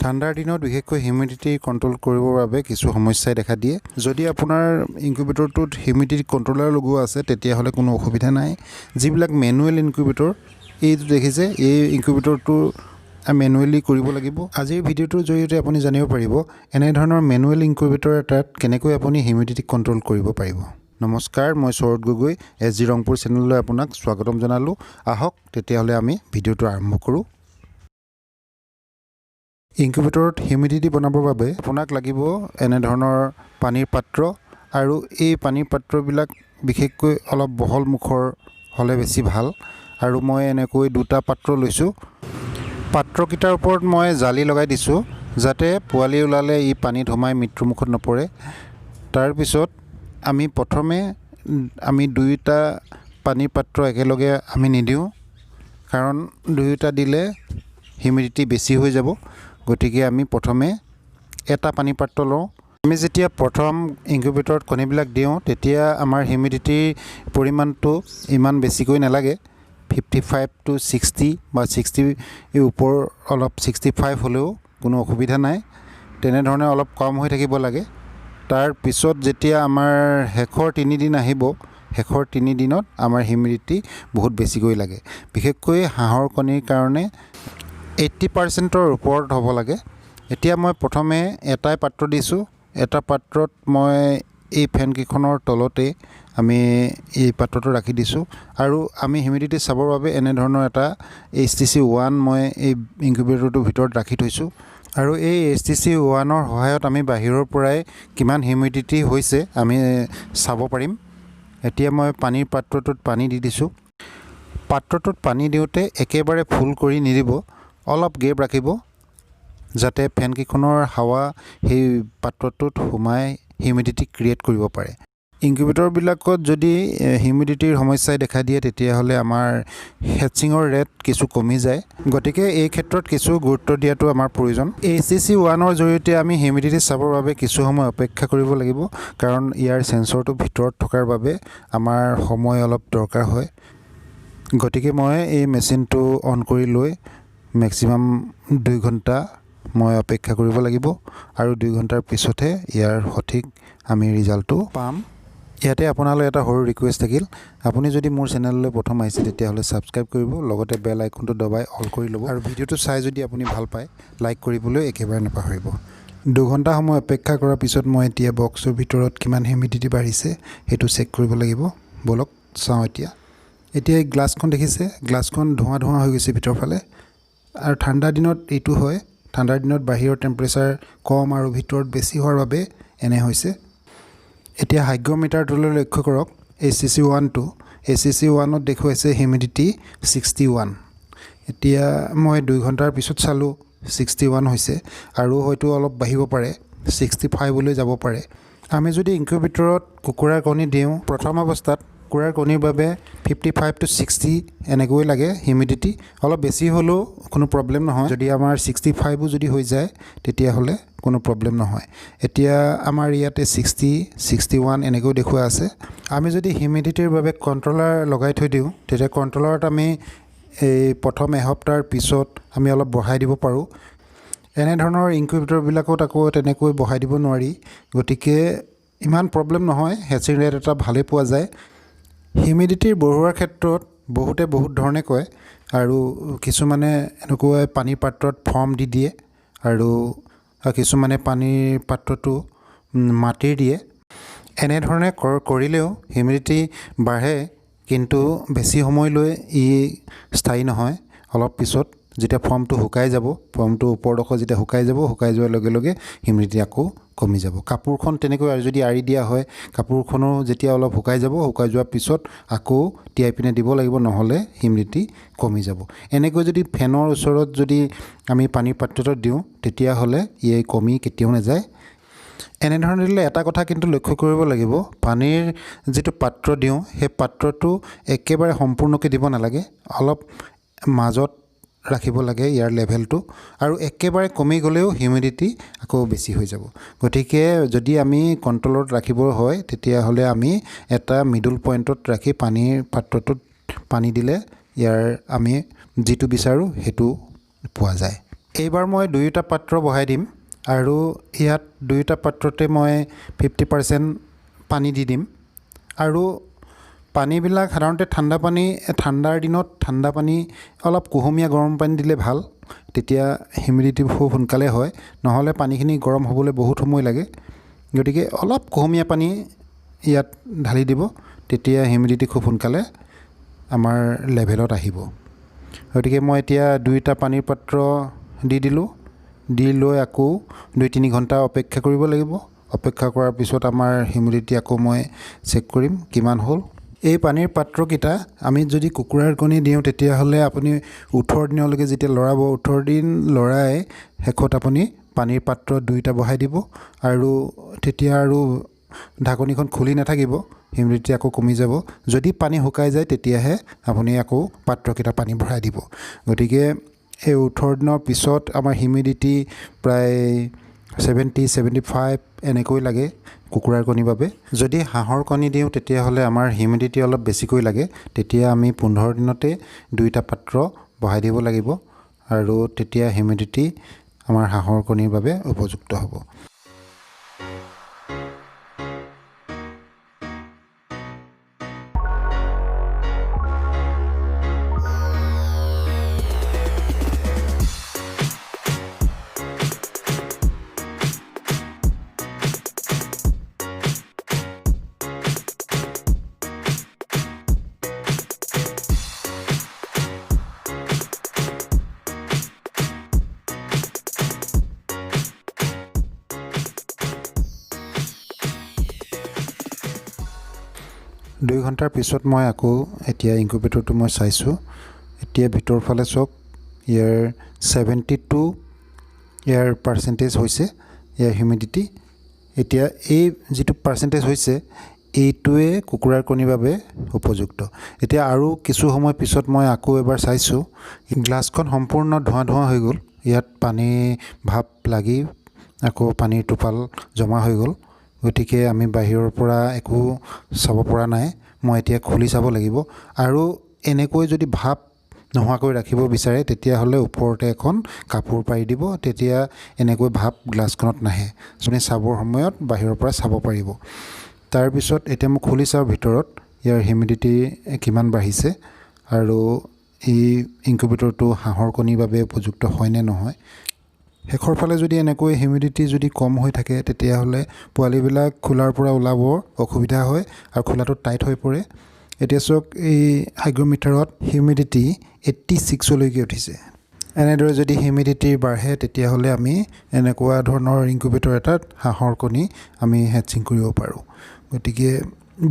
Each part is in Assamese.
ঠাণ্ডাৰ দিনত বিশেষকৈ হিউমিডিটি কণ্ট্ৰোল কৰিবৰ বাবে কিছু সমস্যাই দেখা দিয়ে। যদি আপোনাৰ ইনকিউবেটৰটোত হিউমিডিটি কণ্ট্ৰোলাৰ লগোৱা আছে তেতিয়াহ'লে কোনো অসুবিধা নাই। যিবিলাক মেনুৱেল ইনকিউবেটৰ, এইটো দেখিছে, এই ইনকিউবেটৰটো মেনুৱেলি কৰিব লাগিব। আজিৰ ভিডিঅ'টোৰ জৰিয়তে আপুনি জানিব পাৰিব এনেধৰণৰ মেনুৱেল ইনকিউবেটৰ এটাত কেনেকৈ আপুনি হিউমিডিটি কণ্ট্ৰোল কৰিব পাৰিব। নমস্কাৰ, মই শৰৎ গগৈ, SG ৰংপুৰ চেনেললৈ আপোনাক স্বাগতম জনালোঁ। আহক তেতিয়াহ'লে আমি ভিডিঅ'টো আৰম্ভ কৰোঁ। ইনকিউবেটৰত হিউমিডিটি বনাবৰ বাবে আপোনাক লাগিব এনেধৰণৰ পানীৰ পাত্ৰ, আৰু এই পানীৰ পাত্ৰবিলাক বিশেষকৈ অলপ বহল মুখৰ হ'লে বেছি ভাল। আৰু মই এনেকৈ দুটা পাত্ৰ লৈছোঁ। পাত্ৰকেইটাৰ ওপৰত মই জালি লগাই দিছোঁ যাতে পোৱালি ওলালে ই পানীত সোমাই মৃত্যুমুখত নপৰে। তাৰপিছত প্ৰথমে আমি দুয়োটা পানীৰ পাত্ৰ একেলগে আমি নিদিওঁ, কাৰণ দুয়োটা দিলে হিউমিডিটি বেছি হৈ যাব। গতিকে আমি প্ৰথমে এটা পানী পাত্ৰ লওঁ। আমি যেতিয়া প্ৰথম ইনকিউবেটৰত কণীবিলাক দিওঁ তেতিয়া আমাৰ হিউমিডিটিৰ পৰিমাণটো ইমান বেছিকৈ নালাগে। 55 to 60 বা 60 ওপৰ, অলপ 65 হ'লেও কোনো অসুবিধা নাই। তেনেধৰণে অলপ কম হৈ থাকিব লাগে। তাৰপিছত যেতিয়া আমাৰ শেষৰ 3 দিন আহিব, শেষৰ 3 দিনত আমাৰ হিউমিডিটি বহুত বেছিকৈ লাগে। বিশেষকৈ হাঁহৰ কণীৰ কাৰণে 80%ৰ ওপৰত হ'ব লাগে। এতিয়া মই প্ৰথমে এটাই পাত্ৰ দিছোঁ। এটা পাত্ৰত মই এই ফেনকেইখনৰ তলতে আমি এই পাত্ৰটো ৰাখি দিছোঁ। আৰু আমি হিউমিডিটি চাবৰ বাবে এনেধৰণৰ এটা HTC1 মই এই ইনকিউবেটৰটোৰ ভিতৰত ৰাখি থৈছোঁ। আৰু এই HTC1ৰ সহায়ত আমি বাহিৰৰ পৰাই কিমান হিউমিডিটি হৈছে আমি চাব পাৰিম। এতিয়া মই পানীৰ পাত্ৰটোত পানী দি দিছোঁ। পাত্ৰটোত পানী দিওঁতে একেবাৰে ফুল কৰি নিদিব, অলপ গেপ ৰাখিব যাতে ফেনকেইখনৰ হাৱা সেই পাত্ৰটোত সোমাই হিউমিডিটি ক্ৰিয়েট কৰিব পাৰে। ইনকিউবেটৰবিলাকত যদি হিউমিডিটিৰ সমস্যাই দেখা দিয়ে তেতিয়াহ'লে আমাৰ হেচিঙৰ ৰেট কিছু কমি যায়। গতিকে এই ক্ষেত্ৰত কিছু গুৰুত্ব দিয়াটো আমাৰ প্ৰয়োজন। HTC1ৰ জৰিয়তে আমি হিউমিডিটি চাবৰ বাবে কিছু সময় অপেক্ষা কৰিব লাগিব, কাৰণ ইয়াৰ চেঞ্চৰটো ভিতৰত থকাৰ বাবে আমাৰ সময় অলপ দৰকাৰ হয়। গতিকে মই এই মেচিনটো অন কৰি লৈ মেক্সিমাম 2 ঘণ্টা মই অপেক্ষা কৰিব লাগিব, আৰু 2 ঘণ্টাৰ পিছতহে ইয়াৰ সঠিক আমি ৰিজাল্টটো পাম। ইয়াতে আপোনালৈ এটা সৰু ৰিকুৱেষ্ট থাকিল, আপুনি যদি মোৰ চেনেললৈ প্ৰথম আহিছে তেতিয়াহ'লে ছাবস্ক্ৰাইব কৰিব, লগতে বেল আইকনটো দবাই অল কৰি ল'ব, আৰু ভিডিঅ'টো চাই যদি আপুনি ভাল পায় লাইক কৰিবলৈ একেবাৰে নাপাহৰিব। 2 ঘণ্টা সময় অপেক্ষা কৰাৰ পিছত মই এতিয়া বক্সৰ ভিতৰত কিমান হিউমিডিটি বাঢ়িছে সেইটো চেক কৰিব লাগিব। ব'লক চাওঁ। এতিয়া এই গ্লাছখন দেখিছে, গ্লাছখন ধোঁৱা হৈ গৈছে ভিতৰৰ ফালে। আৰু ঠাণ্ডা দিনত এইটো হয়, ঠাণ্ডাৰ দিনত বাহিৰৰ টেম্পাৰেচাৰ কম আৰু ভিতৰত বেছি হোৱাৰ বাবে এনে হৈছে। এতিয়া হাইগ্ৰমিটাৰটোলৈ লক্ষ্য কৰক। HTC1টো, HTC1ত দেখুৱাইছে হিউমিডিটি 61। এতিয়া মই 2 ঘণ্টাৰ পিছত চালোঁ 61 হৈছে, আৰু হয়তো অলপ বাঢ়িব পাৰে, 65লৈ যাব পাৰে। আমি যদি ইনকিউবেটৰত কুকুৰাৰ কণী দিওঁ, প্ৰথম অৱস্থাত কুকুৰাৰ কণীৰ বাবে 55 to 60 এনেকৈ লাগে হিউমিডিটি। অলপ বেছি হ'লেও কোনো প্ৰব্লেম নহয়। যদি আমাৰ 65ও যদি হৈ যায় তেতিয়াহ'লে কোনো প্ৰব্লেম নহয়। এতিয়া আমাৰ ইয়াতে 60, 61 এনেকৈ দেখুওৱা আছে। আমি যদি হিউমিডিটিৰ বাবে কণ্ট্ৰলাৰ লগাই থৈ দিওঁ তেতিয়া কণ্ট্ৰলাৰত আমি এই প্ৰথম এসপ্তাহৰ পিছত আমি অলপ বঢ়াই দিব পাৰোঁ। এনেধৰণৰ ইনকিউবেটৰবিলাকত আকৌ তেনেকৈ বঢ়াই দিব নোৱাৰি। গতিকে ইমান প্ৰব্লেম নহয়, হেচিং ৰেট এটা ভালেই পোৱা যায়। হিউমিডিটিৰ বঢ়োৱাৰ ক্ষেত্ৰত বহুতে বহুত ধৰণে কয়, আৰু কিছুমানে এনেকৈ পানীৰ পাত্ৰত ফৰ্ম দি দিয়ে, আৰু কিছুমানে পানীৰ পাত্ৰটো মাটিৰ দিয়ে। এনেধৰণে কৰিলেও হিউমিডিটি বাঢ়ে, কিন্তু বেছি সময়লৈ ই স্থায়ী নহয়। অলপ পিছত যেতিয়া ফৰ্মটো শুকাই যাব, ফৰ্মটো ওপৰডোখৰ যেতিয়া শুকাই যোৱাৰ লগে লগে হিউমিডিটি আকৌ কমি যাব। কাপোৰখন তেনেকৈ যদি আঁৰি দিয়া হয়, কাপোৰখনো যেতিয়া অলপ শুকাই যোৱাৰ পিছত আকৌ তিয়াই পিনে দিব লাগিব, নহ'লে হিউমিডিটি কমি যাব। এনেকৈ যদি ফেনৰ ওচৰত যদি আমি পানীৰ পাত্ৰটো দিওঁ তেতিয়াহ'লে ই কমি কেতিয়াও নাযায়। এনেধৰণে দিলে এটা কথা কিন্তু লক্ষ্য কৰিব লাগিব, পানীৰ যিটো পাত্ৰ দিওঁ সেই পাত্ৰটো একেবাৰে সম্পূৰ্ণকৈ দিব নালাগে, অলপ মাজত ৰাখিব লাগে ইয়াৰ লেভেলটো। আৰু একেবাৰে কমি গ'লেও হিউমিডিটি আকৌ বেছি হৈ যাব। গতিকে যদি আমি কণ্ট্ৰলত ৰাখিব হয় তেতিয়াহ'লে আমি এটা মিডল পইণ্টত ৰাখি পানীৰ পাত্ৰটোত পানী দিলে ইয়াৰ আমি যিটো বিচাৰোঁ সেইটো পোৱা যায়। এইবাৰ মই দুয়োটা পাত্ৰ বহাই দিম আৰু ইয়াত দুয়োটা পাত্ৰতে মই 50% পানী দি দিম আৰু পানীবিলাক সাধাৰণতে ঠাণ্ডাৰ দিনত ঠাণ্ডা পানী অলপ কুহুমীয়া গৰম পানী দিলে ভাল তেতিয়া হিউমিডিটি খুব সোনকালে হয় নহ'লে পানীখিনি গৰম হ'বলৈ বহুত সময় লাগে গতিকে অলপ কুহুমীয়া পানী ইয়াত ঢালি দিব তেতিয়া হিউমিডিটি খুব সোনকালে আমাৰ লেভেলত আহিব গতিকে মই এতিয়া দুইটা পানীৰ পাত্ৰ দি দিলোঁ দি লৈ আকৌ 2-3 ঘণ্টা অপেক্ষা কৰিব লাগিব অপেক্ষা কৰাৰ পিছত আমাৰ হিউমিডিটি আকৌ মই চেক কৰিম কিমান হ'ল এই পানীৰ পাত্ৰকেইটা আমি যদি কুকুৰাৰ কণী দিওঁ তেতিয়াহ'লে আপুনি 18 দিনলৈকে যেতিয়া লৰাব 18 দিন লৰাই শেষত আপুনি পানীৰ পাত্ৰ দুইটা বহাই দিব আৰু তেতিয়া আৰু ঢাকনিখন খুলি নাথাকিব হিউমিডিটি আকৌ কমি যাব যদি পানী শুকাই যায় তেতিয়াহে আপুনি আকৌ পাত্ৰকেইটা পানী ভৰাই দিব গতিকে এই 18 দিনৰ পিছত আমাৰ হিউমিডিটি প্ৰায় 70-75 এনেকৈ লাগে কুকুৰাৰ কণীৰ বাবে যদি হাঁহৰ কণী দিওঁ তেতিয়াহ'লে আমাৰ হিউমিডিটি অলপ বেছিকৈ লাগে তেতিয়া আমি 15 দিনতে দুইটা পাত্ৰ বহাই দিব লাগিব আৰু তেতিয়া হিউমিডিটি আমাৰ হাঁহৰ কণীৰ বাবে উপযুক্ত হ'ব 2 ঘণ্টাৰ পিছত মই আকৌ এতিয়া ইনকুবেটৰটো মই চাইছোঁ এতিয়া ভিতৰ ফালে চক ইয়াৰ 72 ইয়াৰ পাৰ্চেন্টেজ হৈছে ইয়াৰ হিউমিডিটি এতিয়া এই যেটো পাৰ্চেন্টেজ হৈছে এইটোৱে কুকুৰাৰ কণীৰ বাবে উপযুক্ত এতিয়া আৰু কিছু সময় পিছত মই আকৌ এবাৰ চাইছোঁ গ্লাছখন সম্পূৰ্ণ ধোঁৱা হৈ গ'ল ইয়াত পানী ভাপ লাগি আকৌ পানীৰ টোপাল জমা হৈ গ'ল গতিকে আমি বাহিৰৰ পৰা একো চাব পৰা নাই মই এতিয়া খুলি চাব লাগিব আৰু এনেকৈ যদি ভাপ নোহোৱাকৈ ৰাখিব বিচাৰে তেতিয়াহ'লে ওপৰতে এখন কাপোৰ পাৰি দিব তেতিয়া এনেকৈ ভাপ গ্লাছখনত নাহে আপুনি চাবৰ সময়ত বাহিৰৰ পৰা চাব পাৰিব তাৰ পিছত এতিয়া মই খুলি চাওঁ ভিতৰত ইয়াৰ হিউমিডিটি কিমান বাঢ়িছে আৰু এই ইনকুবেটৰটো হাঁহৰ কণীৰ বাবে উপযুক্ত হয় নে নহয় হেখৰ ফালে যদি এনেকৈ হিউমিডিটি যদি কম হৈ থাকে তেতিয়াহ'লে পোৱালিবিলাক খোলাৰ পৰা ওলাব অসুবিধা হয় আৰু খোলাটো টাইট হৈ পৰে এতিয়া চক এই হাইগ্ৰমিটাৰত হিউমিডিটি 86 লৈকে উঠিছে এনেদৰে যদি হিউমিডিটি বাঢ়ে তেতিয়াহ'লে আমি এনেকুৱা ধৰণৰ ইনকুবেটৰ এটাত হাঁহৰ কণী আমি হেচিং কৰিব পাৰোঁ গতিকে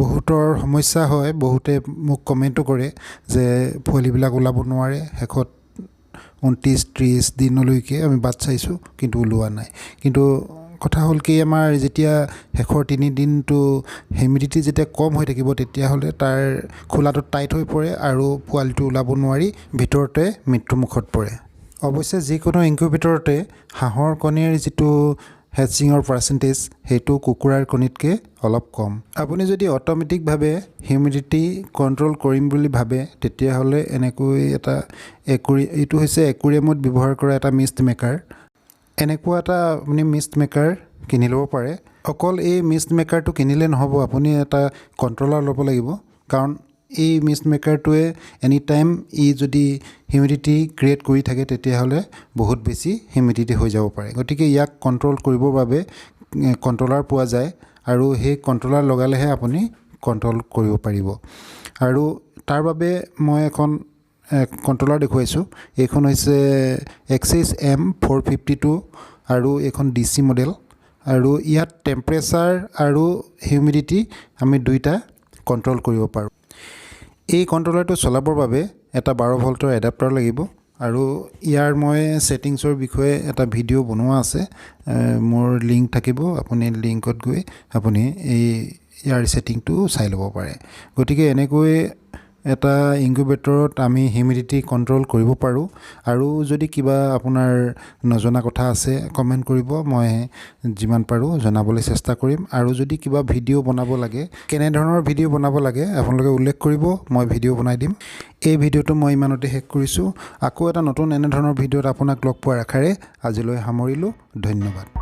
বহুতৰ সমস্যা হয় বহুতে মোক কমেন্টও কৰে যে পোৱালিবিলাক ওলাব নোৱাৰে হেখত 29-30 দিনলৈকে আমি বাট চাইছোঁ কিন্তু ওলোৱা নাই কিন্তু কথা হ'ল কি আমাৰ যেতিয়া হেখৰ 3 দিনটো হিউমিডিটি যেতিয়া কম হৈ থাকিব তেতিয়াহ'লে তাৰ খোলাটো টাইট হৈ পৰে আৰু পোৱালিটো ওলাব নোৱাৰি ভিতৰতে মৃত্যুমুখত পৰে অৱশ্যে যিকোনো ইনকুবেটৰতে হাঁহৰ কণীৰ যেটো হেচিঙৰ পাৰ্চেন্টেজ হেতু কুকুৰাৰ কণীতকৈ অলপ কম আপুনি যদি অটোমেটিকভাৱে হিউমিডিটি কন্ট্ৰোল কৰিম বুলি ভাবে তেতিয়াহ'লে এনেকৈ এটা এইটো হৈছে একুৰিয়ামত ব্যৱহাৰ কৰা এটা মিষ্ট মেকাৰ এনেকুৱা এটা আপুনি মিষ্ট মেকাৰ কিনি ল'ব পাৰে অকল এই মিষ্ট মেকাৰটো কিনিলে নহ'ব আপুনি এটা কন্ট্ৰোলাৰ ল'ব লাগিব কাৰণ এই মিষ্ট মেকাৰটোৱে এনি টাইম যদি হিউমিডিটি ক্ৰিয়েট কৰি থাকে তেতিয়াহ'লে বহুত বেছি হিউমিডিটি হৈ যাব পাৰে গতিকে ইয়াক কন্ট্ৰোল কৰিবৰ বাবে কন্ট্ৰোলাৰ পোৱা যায় আৰু সেই কন্ট্ৰোলাৰ লগালেহে আপুনি কন্ট্ৰোল কৰিব পাৰিব আৰু তাৰ বাবে মই এখন কন্ট্ৰোলাৰ দেখুৱাইছোঁ এইখন হৈছে Axis M452 আৰু এইখন DC মডেল আৰু ইয়াত টেম্পাৰেচাৰ আৰু হিউমিডিটি আমি দুইটা কন্ট্ৰোল কৰিব পাৰোঁ এই কন্ট্ৰোলাৰটো চলাবৰ বাবে এটা 12 ভোল্টৰ এডাপ্টাৰ লাগিব আৰু ইয়াৰ মই সেটিংছৰ বিষয়ে এটা ভিডিও বনোৱা আছে মোৰ লিংক থাকিব আপুনি লিংকত গৈ আপুনি এই ইয়াৰ সেটিংটো চাই ল'ব পাৰে গতিকে এনেকৈ এটা ইনকিউবেটৰত আমি হিউমিডিটি কণ্ট্ৰল কৰিব পাৰোঁ আৰু যদি কিবা আপোনাৰ নজনা কথা আছে কমেণ্ট কৰিব মই যিমান পাৰোঁ জনাবলৈ চেষ্টা কৰিম আৰু যদি কিবা ভিডিঅ' বনাব লাগে কেনেধৰণৰ ভিডিঅ' বনাব লাগে আপোনালোকে উল্লেখ কৰিব মই ভিডিঅ' বনাই দিম এই ভিডিঅ'টো মই ইমানতে শেষ কৰিছোঁ আকৌ এটা নতুন এনেধৰণৰ ভিডিঅ'ত আপোনাক লগ পোৱাৰ আশাৰে আজিলৈ সামৰিলোঁ ধন্যবাদ